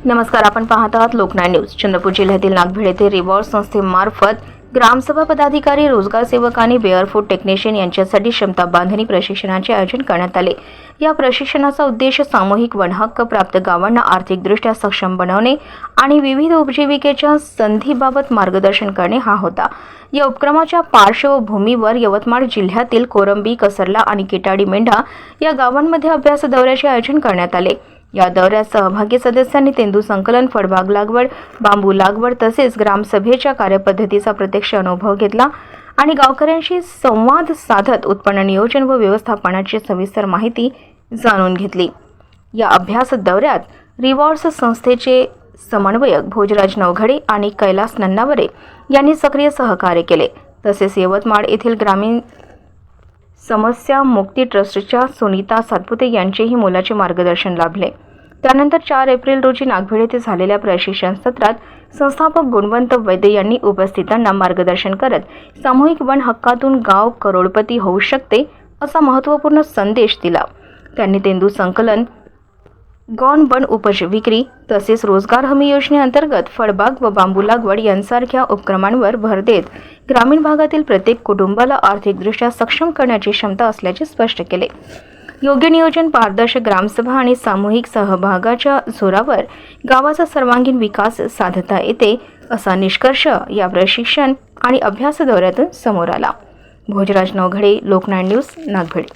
नमस्कार, आपण पाहत आहात लोकनाय न्यूज। चंद्रपूर जिल्ह्यातील नागभीड येथे रिवॉर्ड संस्थेमार्फत ग्रामसभा पदाधिकारी, रोजगार सेवक आणि बेअरफूट टेक्निशियन यांच्यासाठी क्षमता बांधणी प्रशिक्षणाचे आयोजन करण्यात आले। या प्रशिक्षणाचा उद्देश सामूहिक वनहक्क प्राप्त गावांना आर्थिकदृष्ट्या सक्षम बनवणे आणि विविध उपजीविकेच्या संधीबाबत मार्गदर्शन करणे हा होता। या उपक्रमाच्या पार्श्वभूमीवर यवतमाळ जिल्ह्यातील कोरंबी, कसरला आणि किटाडी मेंढा या गावांमध्ये अभ्यास दौऱ्याचे आयोजन करण्यात आले। या दौऱ्यात सहभागी सदस्यांनी तेंदू संकलन, फळबाग लागवड, बांबू लागवड तसेच ग्रामसभेच्या कार्यपद्धतीचा प्रत्यक्ष अनुभव घेतला आणि गावकऱ्यांशी संवाद साधत उत्पन्न नियोजन व व्यवस्थापनाची सविस्तर माहिती जाणून घेतली। या अभ्यास दौऱ्यात रिवॉर्ड्स संस्थेचे समन्वयक भोजराज नवघडे आणि कैलास नन्नावरे यांनी सक्रिय सहकार्य केले। तसेच यवतमाळ येथील ग्रामीण समस्या मुक्ती ट्रस्टच्या सुनीता सातपुते यांचेही मोलाचे मार्गदर्शन लाभले। त्यानंतर 4 एप्रिल रोजी नागभीड येथे झालेल्या प्रशिक्षण सत्रात संस्थापक गुणवंत वैद्य यांनी उपस्थितांना मार्गदर्शन करत सामूहिक वन हक्कातून गाव करोडपती होऊ शकते असा महत्त्वपूर्ण संदेश दिला। त्यांनी तेंदू संकलन, गौण वन उपज विक्री तसेच रोजगार हमी योजनेअंतर्गत फळबाग व बांबू लागवड यांसारख्या उपक्रमांवर भर देत ग्रामीण भागातील प्रत्येक कुटुंबाला आर्थिकदृष्ट्या सक्षम करण्याची क्षमता असल्याचे स्पष्ट केले। योग्य नियोजन, पारदर्शक ग्रामसभा आणि सामूहिक सहभागाच्या जोरावर गावाचा सर्वांगीण विकास साधता येते असा निष्कर्ष या प्रशिक्षण आणि अभ्यास दौऱ्यातून समोर आला। भोजराज नवघडे, लोकनाय न्यूज, नागभीड।